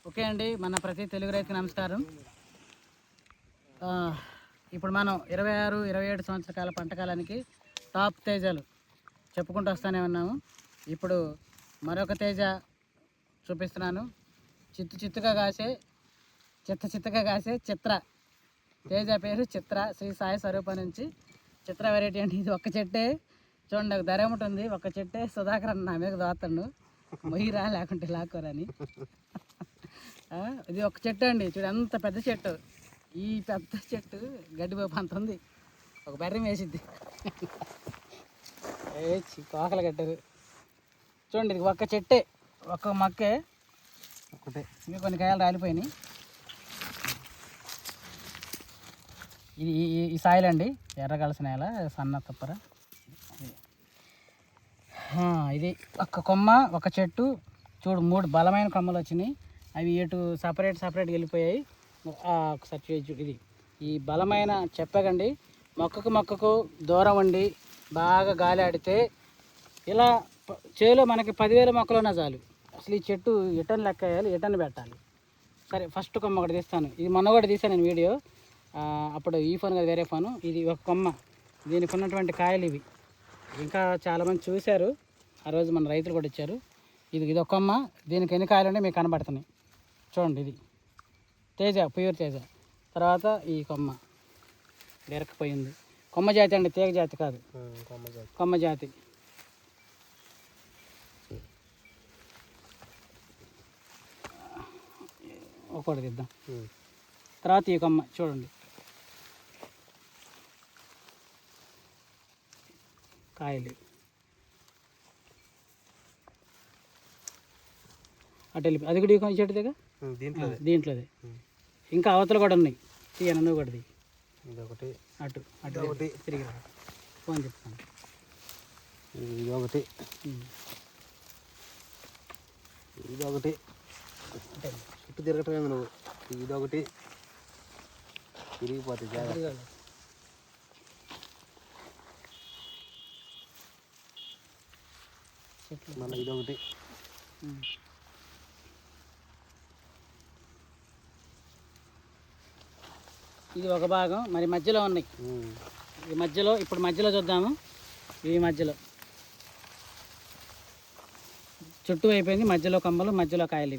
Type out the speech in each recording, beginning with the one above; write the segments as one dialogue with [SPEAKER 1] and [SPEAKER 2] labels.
[SPEAKER 1] Okay అండి, మన ప్రతి తెలుగు రైతుకి నమస్కారం. ఇప్పుడు మనం 26, 27 సంవత్సరాల పంటకాలానికి టాప్ తేజాలు చెప్పుకుంటూ వస్తూనే ఉన్నాము. ఇప్పుడు మరొక తేజ చూపిస్తున్నాను. చిత్తుగా కాసే చిత్ర తేజ పేరు చిత్ర. శ్రీ సాయి స్వరూప నుంచి చిత్ర వెరైటీ అంటే ఇది ఒక్క చెట్టే చూడండి, ఒక ధర ఉంటుంది. ఒక్క చెట్టే సుధాకర్ అన్న నా మీద దోతాడు, మొయ్యిరా లేకుంటే లాక్కోరని. ఇది ఒక చెట్టు అండి, చూడు ఎంత పెద్ద చెట్టు. ఈ పెద్ద చెట్టు గడ్డిపోపు అంత ఉంది, ఒక బెర్రం వేసిద్ది. కోకలు కట్టారు చూడండి. ఇది ఒక్క చెట్టే, ఒక్క మొక్కే ఒకటే. ఇంకా కొన్ని కాయలు రాలిపోయినాయి. ఇది ఈ సాయిల్ అండి, ఎర్రగలస నేల, సన్న తుప్పర. ఇది ఒక్క కొమ్మ, ఒక చెట్టు చూడు, 3 బలమైన కొమ్మలు వచ్చినాయి. అవి ఎటు సపరేట్గా వెళ్ళిపోయాయి. ఒకసారి చూడు, ఇది ఈ బలమైన చెప్పకండి. మొక్కకు దూరం ఉండి బాగా గాలి ఆడితే ఇలా చేలో మనకి 10,000 మొక్కలున్నా చాలు. అసలు ఈ చెట్టు ఎటన్ లెక్క వేయాలి, ఎటన్ పెట్టాలి. సరే, ఫస్ట్ కొమ్మ ఒకటి తీస్తాను. ఇది మొన్న కూడా తీసాను నేను వీడియో, అప్పుడు ఈ ఫోన్ కదా, వేరే ఫోను. ఇది ఒక కొమ్మ, దీనికి ఉన్నటువంటి కాయలు ఇవి. ఇంకా చాలామంది చూశారు, ఆ రోజు మన రైతులు కూడా ఇచ్చారు. ఇది ఒక కొమ్మ, దీనికి ఎన్ని కాయలు ఉంటే మీకు కనబడుతున్నాయి చూడండి. ఇది తేజ, ప్యూర్ తేజ. తర్వాత ఈ కొమ్మ ఎరకపోయింది. కొమ్మ జాతి అండి, తీగ జాతి కాదు, కొమ్మ జాతి. ఒకటి తీద్దాం. తర్వాత ఈ కొమ్మ చూడండి, కాయలు అటు వెళ్ళి అది కూడా ఈ చెట్టు దగ్గర దీంట్లోదే. ఇంకా అవతలు కూడా ఉన్నాయి, తీయను నువ్వు కూడా దిగి. అటు ఒకటి తిరిగి ఫోన్ చెప్తాను. ఇది ఒకటి చుట్టూ తిరగటం నువ్వు. ఇదొకటి తిరిగిపోతుంది జాగ్రత్త. మళ్ళీ ఇదొకటి. ఇది ఒక భాగం, మరి మధ్యలో ఉన్నాయి. ఈ మధ్యలో ఇప్పుడు మధ్యలో చూద్దాము. ఈ మధ్యలో చుట్టూ అయిపోయింది, మధ్యలో కొమ్మలు, మధ్యలో కాయలు.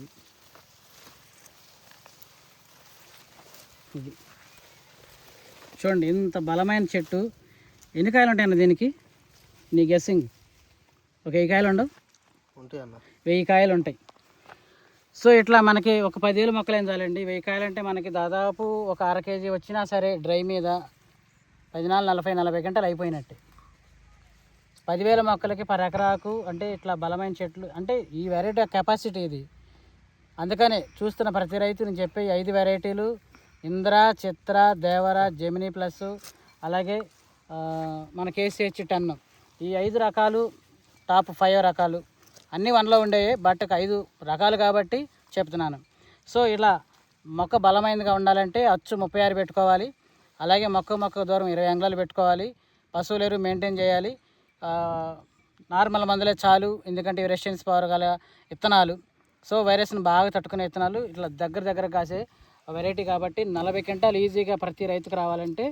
[SPEAKER 1] ఇది చూడండి, ఇంత బలమైన చెట్టు. ఎన్ని కాయలు ఉంటాయన్న దీనికి? నీ గెస్సింగ్. ఒక 1000 కాయలు ఉండవు? ఉంటాయి అన్న, 1000 కాయలు ఉంటాయి. సో ఇట్లా మనకి ఒక 10,000 మొక్కలు ఏం చాలండి. 1000 కాయలు అంటే మనకి దాదాపు ఒక అర కేజీ వచ్చినా సరే డ్రై మీద 40 గంటలు అయిపోయినట్టే. 10,000 మొక్కలకి పర్ ఎకరాకు అంటే ఇట్లా బలమైన చెట్లు అంటే ఈ వెరైటీ కెపాసిటీ ఇది. అందుకనే చూస్తున్న ప్రతి రైతు నేను చెప్పే 5 వెరైటీలు: ఇంద్ర, చిత్ర, దేవర, జెమినీ ప్లస్, అలాగే మన KCH 10. ఈ 5 రకాలు టాప్ 5 రకాలు అన్నీ 1లో ఉండేవి, బట్ 5 రకాలు కాబట్టి చెప్తున్నాను. సో ఇలా మొక్క బలమైనదిగా ఉండాలంటే అచ్చు 36 పెట్టుకోవాలి. అలాగే మొక్క దూరం 20 అంగుళాలు పెట్టుకోవాలి. పశువుల ఎరువు మెయింటైన్ చేయాలి. నార్మల్ మందులే చాలు, ఎందుకంటే రెసిస్టెన్స్ పవర్ గల విత్తనాలు. సో వైరస్ని బాగా తట్టుకునే విత్తనాలు ఇట్లా దగ్గర కాసే వెరైటీ కాబట్టి 40 క్వింటాలు ఈజీగా ప్రతి రైతుకు రావాలంటే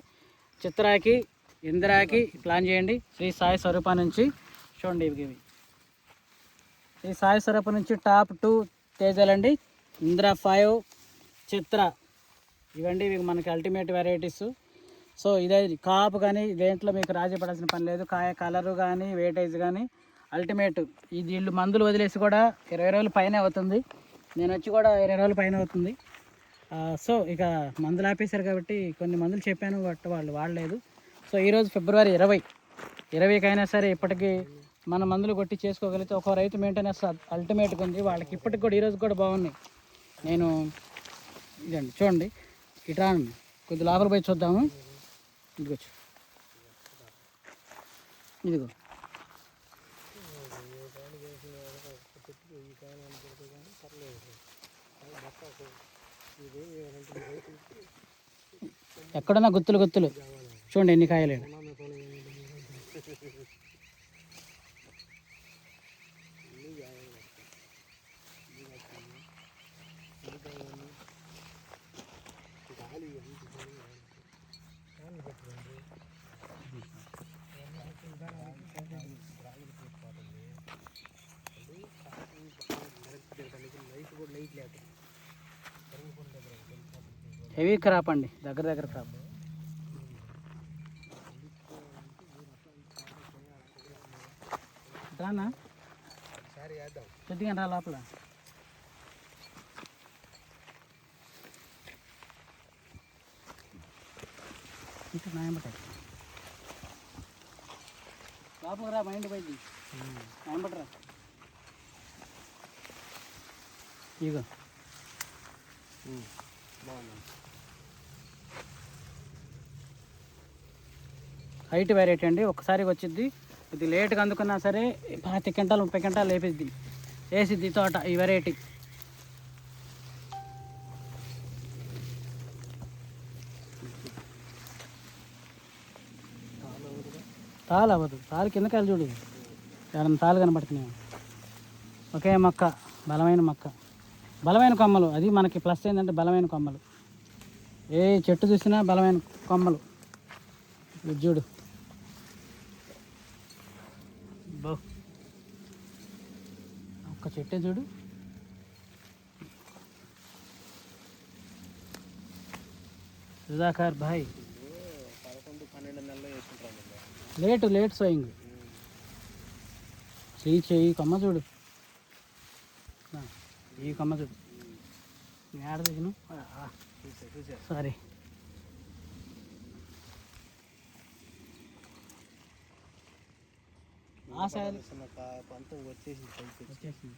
[SPEAKER 1] చిత్రాకి, ఇందిరాకి ప్లాన్ చేయండి. శ్రీ సాయి స్వరూప నుంచి చూడండి. ఇవి శ్రీ సాయి స్వరూప నుంచి టాప్ 2 తేజాలండి. ఇందిరా 5, చిత్ర, ఇవండి ఇవి మనకి అల్టిమేట్ వెరైటీస్. సో ఇదే కాపు కానీ దేంట్లో మీకు రాజీ పడాల్సిన పని లేదు. కాయ కలరు కానీ వెయిటేజ్ కానీ అల్టిమేట్. ఈ వీళ్ళు మందులు వదిలేసి కూడా 20 రోజుల పైన అవుతుంది. నేను వచ్చి కూడా 20 రోజుల పైన అవుతుంది. సో ఇక మందులు ఆపేశారు కాబట్టి కొన్ని మందులు చెప్పాను, బట్ వాళ్ళు వాడలేదు. సో ఈరోజు ఫిబ్రవరి 20కైనా సరే ఇప్పటికీ మన మందులు కొట్టి చేసుకోగలిగితే ఒక రైతు మెయింటెనెన్స్ అల్టిమేట్గా ఉంది. వాళ్ళకి ఇప్పటికి కూడా ఈరోజు కూడా బాగున్నాయి. నేను ఇదండి చూడండి, ఇట్లా కొద్ది లోపల పోయి చూద్దాము. ఇదిగోచ్చు, ఇదిగో ఎక్కడున్నా గుత్తులు చూడండి ఎన్ని కాయలు. హెవీ క్రాప్ అండి, దగ్గర దగ్గర క్రాప్. రానా కొద్దిగా రా లోపల. ఇంకా నాయబట్టాయి లోపలికి రా, మైండ్ పోయింది. నాయబట్టరా ఇగో హైట్ వెరైటీ అండి, ఒక్కసారికి వచ్చిద్ది. ఇది లేట్గా అందుకున్నా సరే 25 క్వింటాలు 30 క్వింటాలు వేసిద్ది తోట ఈ వెరైటీ. తాలు అవ్వదు, తాలు కిందకాయలు చూడు, ఏమన్నా తాలు కనబడుతున్నాయి. ఒకే మొక్క, బలమైన మొక్క, బలమైన కొమ్మలు. అది మనకి ప్లస్ ఏంటంటే బలమైన కొమ్మలు. ఏ చెట్టు చూసినా బలమైన కొమ్మలు. చూడు బో, ఒక్క చెట్టే చూడు. సుధాకర్ భాయ్ 11-12 నెలలు వేసుకుంటారు. Late sowing. ఈ కొమ్మ చూడు, ఈ కొమ్మ చూడు. ఏడ దిగిన సారీ. వచ్చేసింది.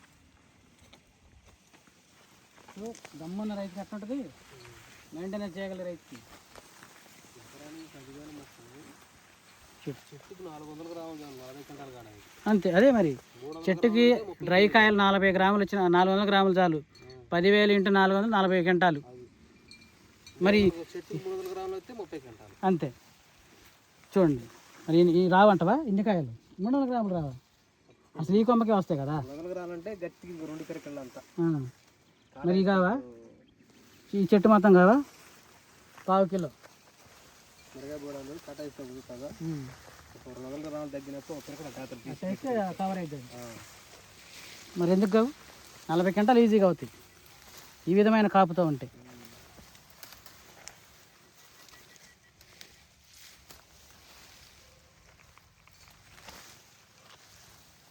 [SPEAKER 1] గమ్మున్న రైతుకి ఎట్లా ఉంటుంది, మెయింటెనెన్స్ చేయగల రైతుకి. చెట్టుకి 400 గ్రాములు 40 క్వింటాలు కాడ అంతే. అదే మరి చెట్టుకి డ్రై కాయలు 40 గ్రాములు వచ్చిన 400 గ్రాములు చాలు. 10,000 × 400 40 క్వింటాలు. మరి చెట్టుకి 300 గ్రాములు వస్తే 30 క్వింటాలు అంతే. చూడండి మరి ఈ రావంటవా ఇన్ని కాయలు? 300 గ్రాములు రావా? అసలు ఈ కొమ్మకే వస్తాయి కదా. 300 గ్రాములు అంటే గట్టికి 2 కరికలు అంతా. మరి కావా ఈ చెట్టు మొత్తం కావా? 1/4 కిలో కవర్ అవుతుంది. మరి ఎందుకు కావు? 40 క్వింటాలు ఈజీగా అవుతాయి ఈ విధమైన కాపుతో ఉంటాయి.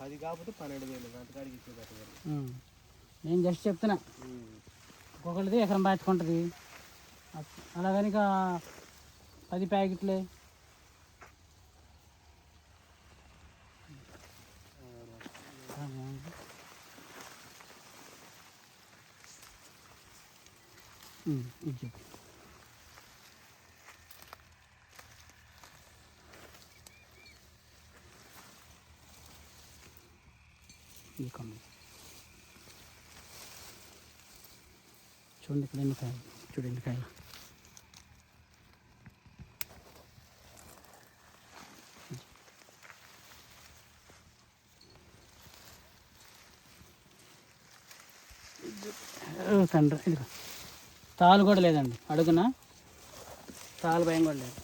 [SPEAKER 1] అది కాకపోతే 12,000 నేను జస్ట్ చెప్తున్నా. ఒక్కొక్కటిది ఎకరం బాచుకుంటుంది. అలా కనుక 10 ప్యాకెట్లే ఇది చెప్పు. ఈ కొమ్మ చూడండి, ఇక్కడ ఎన్ని కాయలు చూడండి. కాయలు తండ్రి. ఇది తాలు కూడా లేదండి, అడుగున తాలు భయం కూడా లేదు.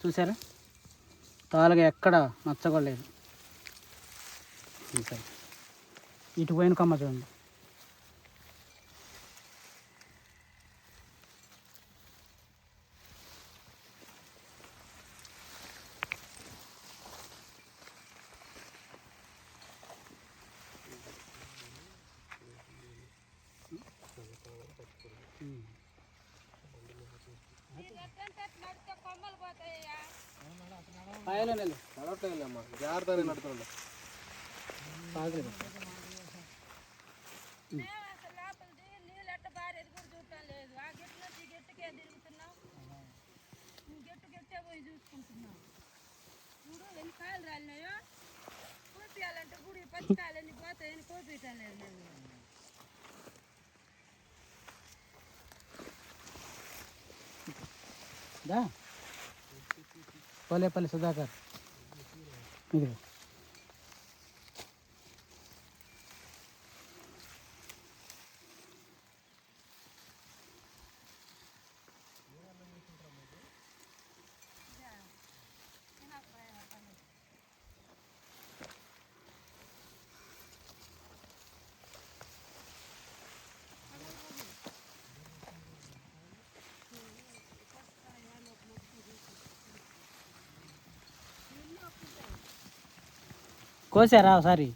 [SPEAKER 1] చూసారా, తాలుగా ఎక్కడ మచ్చ కూడా లేదు. ఇటు పోయిన కొమ్మ చూడండి. నడవట్లేదమ్మా, జాగ్రత్తగా నడుతుండ. కాయలు రాలినాయో కోపియాలంటే గుడి పచ్చికాయలన్నీ పోతాయని కోపించలేదు. దా పోలేపల్లి సుధాకర్ ఇది కోసారా ఒకసారి?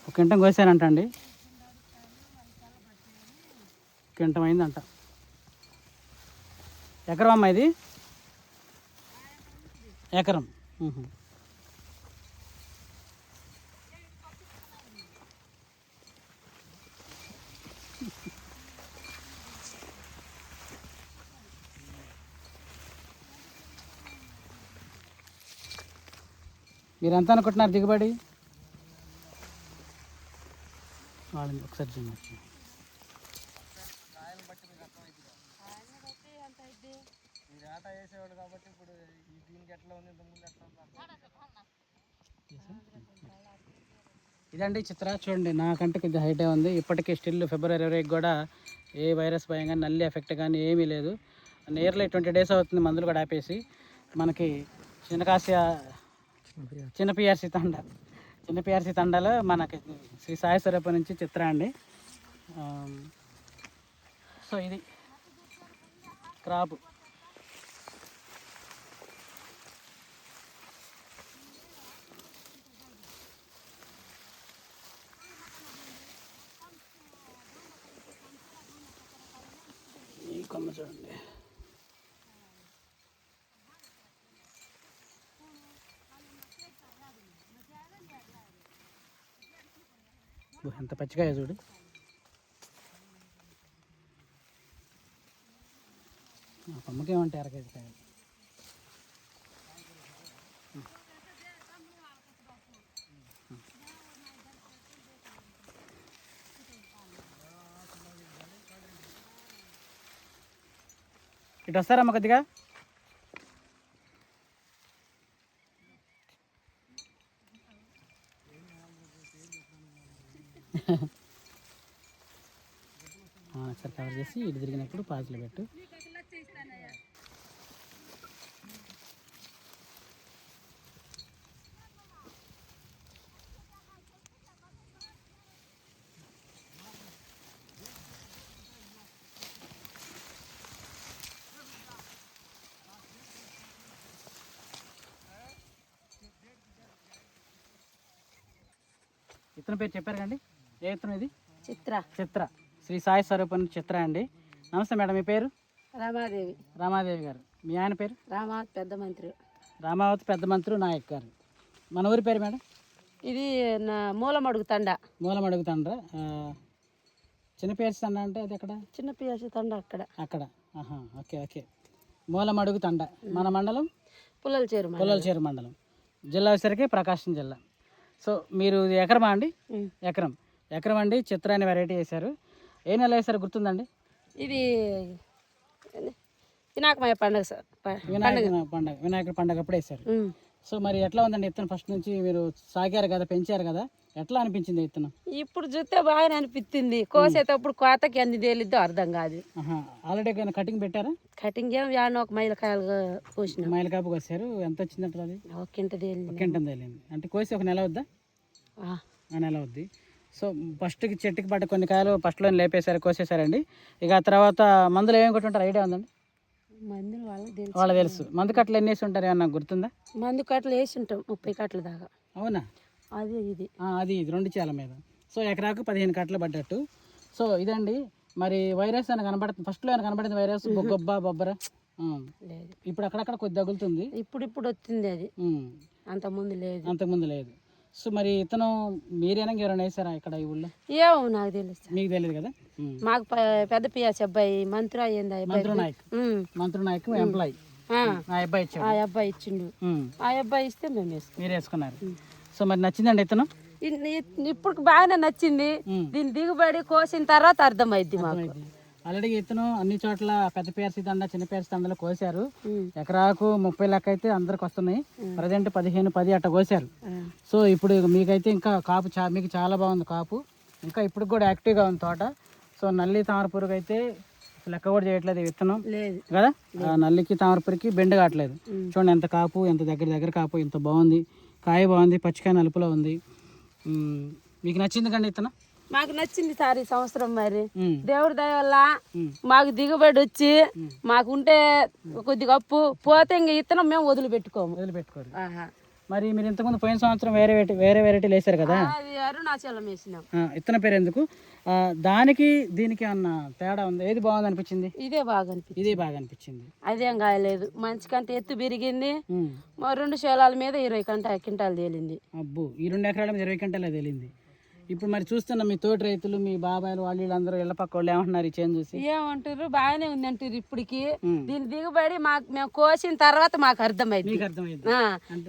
[SPEAKER 1] ఒక కింటం కోసారంట అండి, కింటం అయిందంట. ఎకరం అమ్మ ఇది? ఎకరం. మీరు ఎంత అనుకుంటున్నారు దిగుబడి? వాళ్ళని ఒకసారి చూడండి. ఇదండి చిత్ర, చూడండి నాకంటే కొద్దిగా హైటే ఉంది. ఇప్పటికీ స్టిల్ ఫిబ్రవరి 20 కూడా ఏ వైరస్ భయం కానీ నల్లి ఎఫెక్ట్ కానీ ఏమీ లేదు. నియర్లీ 20 days అవుతుంది మందులు కూడా ఆపేసి. మనకి చిన్న పిఆర్సీ తండాలో మనకి శ్రీ సాయి స్వరూప నుంచి చిత్ర అండి. సో ఇది క్రాప్. ఈ కొమ్మ చూడండి, ఎంత పచ్చికాయ చూడు. కొమ్మకేమంటే 1 kg కాయ. ఇటు వస్తారమ్మ కొద్దిగా. ఒకసారి కవర్ చేసి ఇటు తిరిగినప్పుడు పాజులు పెట్టు. ఇతని పేరు చెప్పారు కండి, ఏ ఇతను? ఇది చిత్ర, శ్రీ సాయి స్వరూపం చిత్ర అండి. నమస్తే మేడం, మీ పేరు? రామాదేవి గారు. మీ ఆయన పేరు? రామావతి పెద్ద మంత్రి నాయక్ గారు. మన ఊరి పేరు మేడం?
[SPEAKER 2] ఇది మూలమడుగు తండ.
[SPEAKER 1] చిన్న పిఆర్సీ తండ అంటే అది ఎక్కడ?
[SPEAKER 2] చిన్న పిఆర్సీ తండ
[SPEAKER 1] అక్కడ. ఓకే. మూలమడుగు తండ. మన మండలం పుల్లలచేరు మండలం. జిల్లా వచ్చేసరికి ప్రకాశం జిల్లా. సో మీరు ఎకరమా అండి? ఎకరం అండి. చిత్ర అనే వెరైటీ వేశారు. ఏ నెల వేశారు గుర్తుందండి?
[SPEAKER 2] ఇది వినాయక
[SPEAKER 1] పండుగ అప్పుడు వేశారు. సో మరి ఎట్లా ఉందండి విత్తనం? ఫస్ట్ నుంచి మీరు సాగారు కదా, పెంచారు కదా, ఎట్లా అనిపించింది విత్తనం?
[SPEAKER 2] ఇప్పుడు చూస్తే బాగా అనిపించింది. కోసేటప్పుడు కోతకి ఎన్ని తేలిద్దో అర్థం కాదు.
[SPEAKER 1] ఆల్రెడీ కటింగ్ పెట్టారా?
[SPEAKER 2] కటింగ్ ఏం యాడో 1 మైలకాయలు కోసిన.
[SPEAKER 1] మైలకాపు కోసారు. ఎంత వచ్చిందంట అది?
[SPEAKER 2] 1 కింట
[SPEAKER 1] తేలింది. అంటే కోసి 1 నెల వద్దా? నెల వద్ది. సో ఫస్ట్కి చెట్టుకి పడ్డ కొన్ని కాయలు ఫస్ట్లో లేపేశారు, కోసేసారండి. ఇక ఆ తర్వాత మందులు ఏమేమి కొట్టుంటారు ఐడియా ఉందండి?
[SPEAKER 2] మందులు
[SPEAKER 1] వాళ్ళకి తెలుసు. మందు కట్టలు ఎన్ని వేసి ఉంటారు ఏమన్నా గుర్తుందా?
[SPEAKER 2] మందు కట్టలు వేసి ఉంటాం 30 కట్టల దాకా.
[SPEAKER 1] అవునా?
[SPEAKER 2] అది ఇది
[SPEAKER 1] 2 చాల మీద. సో ఎకరాకు 15 కట్టలు పడ్డట్టు. సో ఇదండి. మరి వైరస్ అని కనబడుతుంది, ఫస్ట్లో ఏమైనా కనబడింది వైరస్? బొబ్బర
[SPEAKER 2] లేదు.
[SPEAKER 1] ఇప్పుడు అక్కడక్కడ కొద్ది తగులుతుంది.
[SPEAKER 2] ఇప్పుడు వచ్చింది అది.
[SPEAKER 1] అంతకుముందు లేదు. సో మరి ఇతను మీరేనా ఎవరైనా వేసారా ఇక్కడ ఈ ఊళ్ళో?
[SPEAKER 2] ఏమో నాకు తెలుసు.
[SPEAKER 1] మీకు తెలియదు కదా?
[SPEAKER 2] మాకు పెద్ద పిఆర్సీ అబ్బాయి మంత్రి అయ్యింది.
[SPEAKER 1] మంత్రి నాయక్ ఎంప్లాయీ. ఆ
[SPEAKER 2] అబ్బాయి ఇచ్చిండు. ఆ అబ్బాయి ఇస్తే మేము
[SPEAKER 1] మీరు వేసుకున్నారు. సో మరి నచ్చిందండి ఇతను?
[SPEAKER 2] ఇప్పుడు బాగానే నచ్చింది. దీని దిగుబడి కోసిన తర్వాత అర్థమైంది మాకు.
[SPEAKER 1] ఆల్రెడీ ఇతను అన్ని చోట్ల పెద్ద పిఆర్సీ దండ, చిన్న పిఆర్సీ దండలు కోసారు. ఎకరాకు 30 లెక్క అయితే అందరికి వస్తున్నాయి. ప్రజెంట్ 15, 10 అట్ట కోసారు. సో ఇప్పుడు మీకైతే ఇంకా కాపు మీకు చాలా బాగుంది కాపు. ఇంకా ఇప్పుడు కూడా యాక్టివ్గా ఉంది తోట. సో నల్లి తామర పురుగు అయితే లెక్క కూడా చేయట్లేదు విత్తనం కదా. నల్లికి తామర పురుగుకి బెండ్ కావట్లేదు. చూడండి ఎంత కాపు, ఎంత దగ్గర కాపు, ఎంత బాగుంది. కాయ బాగుంది, పచ్చికాయ నలుపులో ఉంది. మీకు నచ్చింది కండి విత్తనం?
[SPEAKER 2] మాకు నచ్చింది సార్ ఈ సంవత్సరం మరి దేవుడి దయ వల్ల మాకు దిగుబడి వచ్చి మాకు ఉంటే కొద్దిగా అప్పు పోతే ఇంక ఇత్తనం మేము వదిలిపెట్టుకోరు.
[SPEAKER 1] మరి మీరు ఇంతకుముందు పోయిన సంవత్సరం వేరే వెరైటీలు వేసారు కదా,
[SPEAKER 2] అది అరుణాచలం వేసినాం.
[SPEAKER 1] ఇత్తనం పేరు ఎందుకు? దానికి దీనికి అన్న తేడా ఉంది? ఏది బాగుంది అనిపించింది?
[SPEAKER 2] ఇదే బాగా అనిపించింది. అదేం కాయలేదు, మంచి కంటే ఎత్తు పెరిగింది. 2 శేలాల మీద 20 క్వింటాలు తేలింది.
[SPEAKER 1] అబ్బో, ఈ 2 ఎకరాల మీద 20 క్వింటాలు తేలింది. ఇప్పుడు మరి చూస్తున్నా మీ తోటి రైతులు, మీ బాబాయిలు, వీళ్ళందరూ ఇళ్ళ పక్క వాళ్ళు ఏమంటున్నారు ఈ చేను చూసి?
[SPEAKER 2] ఏమంటారు, బాగానే ఉంది అంటారు. ఇప్పటికి దీని దిగుబడి మేము కోసిన తర్వాత మాకు అర్థమైంది.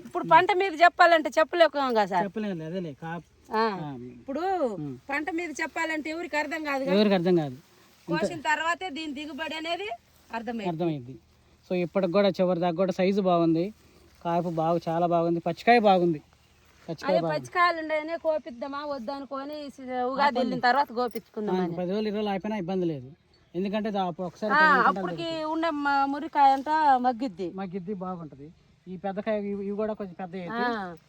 [SPEAKER 2] ఇప్పుడు పంట మీద చెప్పాలంటే చెప్పలేము కదా సార్.
[SPEAKER 1] చెప్పలేదు, అదేలే.
[SPEAKER 2] ఇప్పుడు పంట మీద చెప్పాలంటే ఎవరికి అర్థం కాదు. కోసిన తర్వాతే దీని దిగుబడి అనేది అర్థమైంది.
[SPEAKER 1] సో ఇప్పటికి కూడా చివరి దాకా కూడా సైజు బాగుంది, కాపు చాలా బాగుంది, పచ్చికాయ బాగుంది.
[SPEAKER 2] పచ్చికాయలు ఉండేనే కోపిద్దామా వద్దనుకొని ఉగాది వెళ్ళిన తర్వాత కోపించుకుందాం.
[SPEAKER 1] 10 రోజులు 20 రోజులు అయిపోయినా ఇబ్బంది లేదు, ఎందుకంటే ఒకసారి
[SPEAKER 2] అప్పటికి ఉండే మురికాయ అంతా
[SPEAKER 1] మగ్గిద్ది బాగుంటది. ఈ పెద్ద కాయ ఇవి కూడా కొంచెం పెద్ద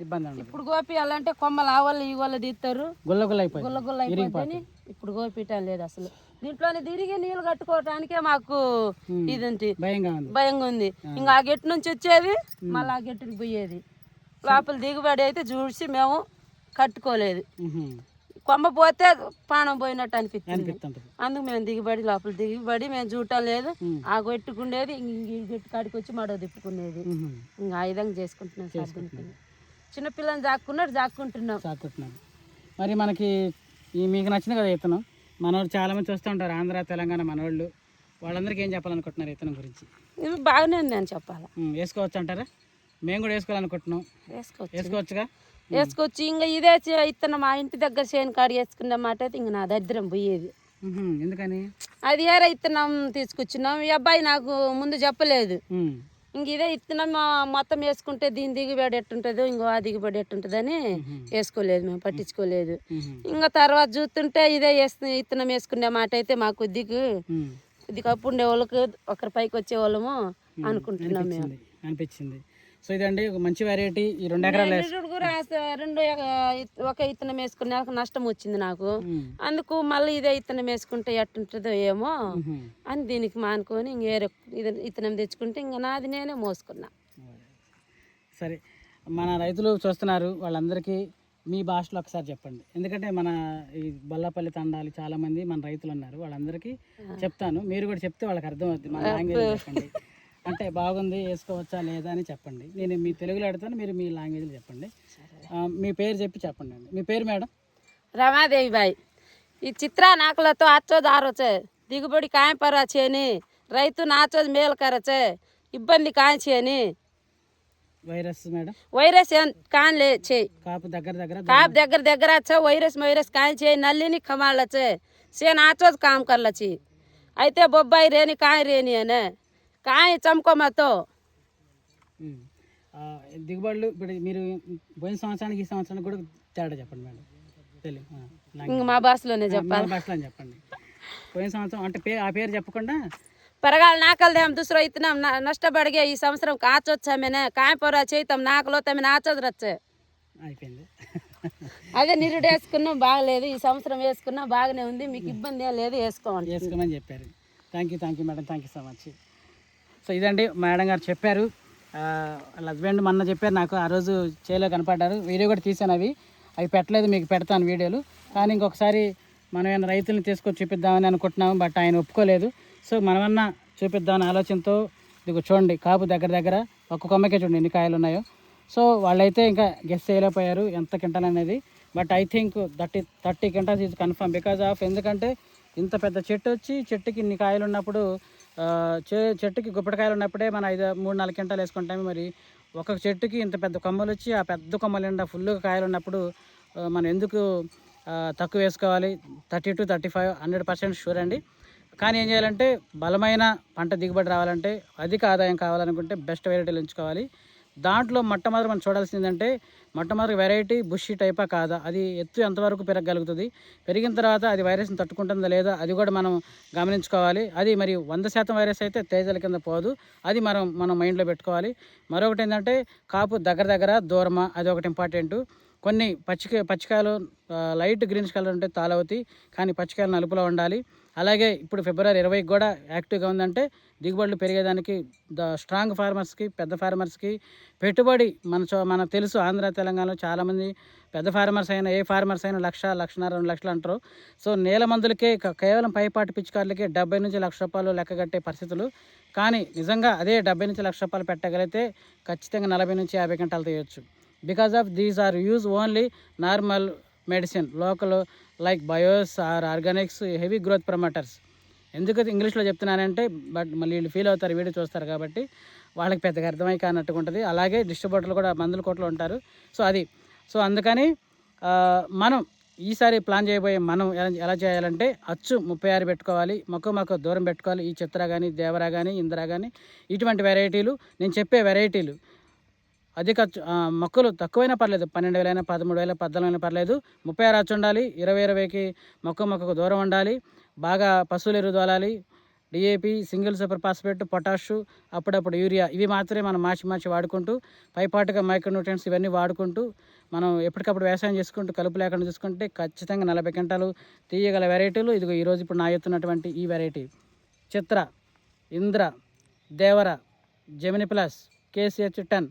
[SPEAKER 1] ఇబ్బంది ఉండదు.
[SPEAKER 2] ఇప్పుడు గోపియాలంటే కొమ్మలు ఆ వాళ్ళు ఈ వాళ్ళు తీస్తారు, గుల్ల అయిపోయింది. ఇప్పుడు గోపియటం లేదు అసలు. దీంట్లోనే తిరిగి నీళ్ళు కట్టుకోవటానికే మాకు ఇది భయంగా ఉంది. ఇంకా ఆ గెట్టు నుంచి వచ్చేది మళ్ళీ ఆ గెట్టుకి పోయేది. లోపల దిగుబడి అయితే చూసి మేము కట్టుకోలేదు. కొమ్మ పోతే పానం పోయినట్టు అనిపిస్తుంది. అందుకు మేము లోపల దిగుబడి మేము చూడటం లేదు. ఆ గెట్టుకుండేది ఈ గెట్టు కాడికి వచ్చి మడవ తిప్పుకునేది. ఇంకా ఆ విధంగా చేసుకుంటున్నాం సార్. చిన్నపిల్లని జాక్కుంటున్నాం.
[SPEAKER 1] మరి మనకి మీకు నచ్చింది కదా ఇతను? మనోళ్ళు చాలా మంది చూస్తూ ఉంటారు, ఆంధ్ర తెలంగాణ మనోళ్ళు. వాళ్ళందరికీ ఏం చెప్పాలనుకుంటున్నారు ఇతను గురించి?
[SPEAKER 2] ఇది బాగానే ఉంది అని చెప్పాలి.
[SPEAKER 1] వేసుకోవచ్చు అంటారా? మేము కూడా వేసుకోవాలనుకుంటున్నాం.
[SPEAKER 2] వేసుకోవచ్చు. ఇంకా ఇదే ఇత్తనం మా ఇంటి దగ్గర చేను కాడ వేసుకున్న మాట అయితే ఇంక నా దరిద్రం పోయేది.
[SPEAKER 1] ఎందుకని?
[SPEAKER 2] అది ఏరే ఇత్తనం తీసుకొచ్చినాం. ఈ అబ్బాయి నాకు ముందు చెప్పలేదు. ఇంక ఇదే ఇత్తనం మొత్తం వేసుకుంటే దీని దిగుబడి ఎట్టుంటుందో ఇంకో ఆ దిగుబడి ఎట్టుంటుందని వేసుకోలేదు, మేము పట్టించుకోలేదు. ఇంకా తర్వాత చూస్తుంటే ఇదే ఇత్తనం వేసుకునే మాట అయితే మాకు కొద్దిగా అప్పు ఉండే వాళ్ళకి ఒకరి పైకి వచ్చే వాళ్ళము అనుకుంటున్నాం మేము.
[SPEAKER 1] అనిపించింది. సో ఇదండి ఒక మంచి వెరైటీ. ఈ 2 ఎకరాలు
[SPEAKER 2] ఒక ఇత్తనం వేసుకునే నష్టం వచ్చింది నాకు. అందుకు మళ్ళీ ఇదే ఇత్తనం వేసుకుంటే ఎట్టుంటుందో ఏమో అని దీనికి మానుకొని ఇంకేరే ఇత్తనం తెచ్చుకుంటే ఇంకా నాది నేనే మోసుకున్నా.
[SPEAKER 1] సరే, మన రైతులు చూస్తున్నారు, వాళ్ళందరికీ మీ భాషలో ఒకసారి చెప్పండి. ఎందుకంటే మన ఈ బల్లాపల్లి తండాలు చాలామంది మన రైతులు ఉన్నారు, వాళ్ళందరికీ చెప్తాను. మీరు కూడా చెప్తే వాళ్ళకి అర్థం అవుతుంది. మన లాంగ్వేజ్ చెప్పండి, అంటే బాగుంది వేసుకోవచ్చా లేదా అని చెప్పండి. నేను మీ తెలుగులో అడుగుతాను, మీరు మీ లాంగ్వేజ్లో చెప్పండి. మీ పేరు చెప్పండి అండి. మీ పేరు మేడం?
[SPEAKER 2] రమాదేవి బాయ్. ఈ చిత్ర నాకులతో అచ్చోది ఆరోచే దిగుబడి కాయపరాచేని రైతు నాచోది మేలు కరచే ఇబ్బంది కాంచేని.
[SPEAKER 1] Virus madam?
[SPEAKER 2] వైరస్ కాన్లే చేయి
[SPEAKER 1] కాపు
[SPEAKER 2] దగ్గర వచ్చే వైరస్ కాంచే నల్లిని కమాళ్ళచే సేన ఆచోది కామ్ కర్లచి అయితే బొబ్బాయి రేని కాయ రేని అనే కాయ చంకోమతో.
[SPEAKER 1] దిగుబడులు ఇప్పుడు మీరు పోయిన సంవత్సరానికి ఈ సంవత్సరానికి కూడా తేడా చెప్పండి మేడం.
[SPEAKER 2] ఇంక మా భాషలోనే చెప్పాలి.
[SPEAKER 1] చెప్పండి. పోయిన సంవత్సరం అంటే ఆ పేరు చెప్పకుండా
[SPEAKER 2] పరగాలు నాకల్దేం దుసరో ఇత్తనం నష్టపడిగే ఈ సంవత్సరం కాచొచ్చామేనే కాయపొర చేయితాం నాకలో తమ నాచోది రచ్చే
[SPEAKER 1] అయిపోయింది.
[SPEAKER 2] అదే నిరుడు వేసుకున్నాం బాగలేదు, ఈ సంవత్సరం వేసుకున్నా బాగానే ఉంది, మీకు ఇబ్బంది ఏం లేదు, వేసుకోమని
[SPEAKER 1] చెప్పారు. Thank you madam, thank you so much. So ఇదండి మేడం గారు చెప్పారు. వాళ్ళ హస్బెండ్ మొన్న చెప్పారు నాకు, ఆ రోజు చేలో కనపడ్డారు. వీడియో కూడా తీసాను, అవి పెట్టలేదు, మీకు పెడతాను వీడియోలు. కానీ ఇంకొకసారి మనం ఏమైనా రైతులను తీసుకొచ్చి చూపిద్దామని అనుకుంటున్నాము, బట్ ఆయన ఒప్పుకోలేదు. సో మనమన్నా చూపిద్దామని ఆలోచనతో ఇది చూడండి, కాపు దగ్గర ఒక్క కొమ్మకే చూడండి ఎన్ని కాయలు ఉన్నాయో. సో వాళ్ళైతే ఇంకా గెస్ చేయలేకపోయారు ఎంత క్వింటాల్ అనేది, but I think 30 quintals is confirm. Because of ఎందుకంటే ఇంత పెద్ద చెట్టు వచ్చి చెట్టుకి ఇన్ని కాయలు ఉన్నప్పుడు, చెట్టుకి గుప్పటికాయలు ఉన్నప్పుడే మనం 3-4 క్వింటాలు వేసుకుంటాము. మరి ఒక చెట్టుకి ఇంత పెద్ద కొమ్మలు వచ్చి ఆ పెద్ద కొమ్మల నిండా ఫుల్గా కాయలు ఉన్నప్పుడు మనం ఎందుకు తక్కువ వేసుకోవాలి? 30 to 35 100% షూర్ అండి. కానీ ఏం చేయాలంటే బలమైన పంట దిగుబడి రావాలంటే, అధిక ఆదాయం కావాలనుకుంటే బెస్ట్ వెరైటీలు ఎంచుకోవాలి. దాంట్లో మొట్టమొదటి మనం చూడాల్సిందంటే మొట్టమొదటి వెరైటీ బుషి టైపా కాదా, అది ఎత్తు ఎంతవరకు పెరగగలుగుతుంది, పెరిగిన తర్వాత అది వైరస్ని తట్టుకుంటుందా లేదా అది కూడా మనం గమనించుకోవాలి. అది మరి 100% వైరస్ అయితే తేజల కింద పోదు, అది మనం మైండ్లో పెట్టుకోవాలి. మరొకటి ఏంటంటే కాపు దగ్గర దూరమా, అది ఒకటి ఇంపార్టెంట్. కొన్ని పచ్చికాయలు లైట్ గ్రీనిష్ కలర్ ఉంటే తాళవతి, కానీ పచ్చికాయలు నలుపులో ఉండాలి. అలాగే ఇప్పుడు ఫిబ్రవరి 20కి కూడా యాక్టివ్గా ఉందంటే దిగుబడులు పెరిగేదానికి స్ట్రాంగ్ ఫార్మర్స్కి, పెద్ద ఫార్మర్స్కి పెట్టుబడి మనకు తెలుసు. ఆంధ్ర తెలంగాణలో చాలామంది పెద్ద ఫార్మర్స్ అయినా, ఏ ఫార్మర్స్ అయినా 1,00,000, 1,50,000, 2 లక్షలు అంటారు. సో నేల మందులకే కేవలం పైపాటి పిచికారులకే 70 నుంచి 1,00,000 రూపాయలు లెక్క కట్టే పరిస్థితులు. కానీ నిజంగా అదే 70 నుంచి 1,00,000 రూపాయలు పెట్టగలిగితే ఖచ్చితంగా 40 నుంచి 50 గంటలు తీయొచ్చు. Because of these are use only normal medicine, local like bios or organics, heavy growth promoters. ఎందుకు ఇంగ్లీష్లో చెప్తున్నానంటే బట్ మళ్ళీ వీళ్ళు ఫీల్ అవుతారు, వీడియో చూస్తారు కాబట్టి వాళ్ళకి పెద్దగా అర్థమై కానట్టుగా ఉంటుంది. అలాగే డిస్ట్రిబ్యూటర్లు కూడా మందుల కోట్లు ఉంటారు. సో అందుకని మనం ఈసారి ప్లాన్ చేయబోయే మనం ఎలా చేయాలంటే అచ్చు 36 పెట్టుకోవాలి, మొక్క దూరం పెట్టుకోవాలి. ఈ చిత్ర కానీ, దేవరా కానీ, ఇందిరా కానీ ఇటువంటి వెరైటీలు, నేను చెప్పే వెరైటీలు అధిక మొక్కలు తక్కువైనా పర్లేదు, 12,000 అయినా, 13,000, 14,000 పర్లేదు, 36 అచ్చు ఉండాలి. 20-20కి మొక్కకు దూరం ఉండాలి. బాగా పశువులు ఎరువు తోలాలి. DAP, single super phosphate, potash, అప్పుడప్పుడు యూరియా, ఇవి మాత్రమే మనం మార్చి వాడుకుంటూ, పైపాటుగా మైక్రోన్యూట్రియన్స్ ఇవన్నీ వాడుకుంటూ మనం ఎప్పటికప్పుడు వ్యవసాయం చేసుకుంటూ కలుపు లేకుండా చూసుకుంటే ఖచ్చితంగా 40 గంటలు తీయగల వెరైటీలు ఇదిగో ఈరోజు ఇప్పుడు నా ఎత్తున్నటువంటి ఈ వెరైటీ చిత్ర, ఇంద్ర, దేవర, జెమిని ప్లస్, KCH10,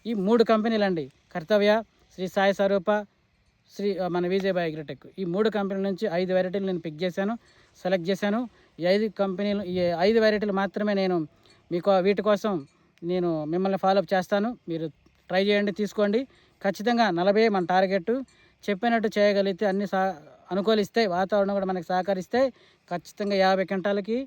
[SPEAKER 1] ఈ 3 కంపెనీలు అండి. కర్తవ్య, శ్రీ సాయి స్వరూప, మన విజయబాయ్ అగ్రిటెక్, ఈ 3 కంపెనీల నుంచి 5 వెరైటీలు నేను పిక్ చేశాను, సెలెక్ట్ చేశాను. ఈ 5 వెరైటీలు మాత్రమే నేను మీకు వీటి కోసం నేను మిమ్మల్ని ఫాలోఅప్ చేస్తాను. మీరు ట్రై చేయండి, తీసుకోండి. ఖచ్చితంగా 40 మన టార్గెట్. చెప్పినట్టు చేయగలిగితే, అన్ని అనుకూలిస్తే, వాతావరణం కూడా మనకి సహకరిస్తే ఖచ్చితంగా 50 గంటలకి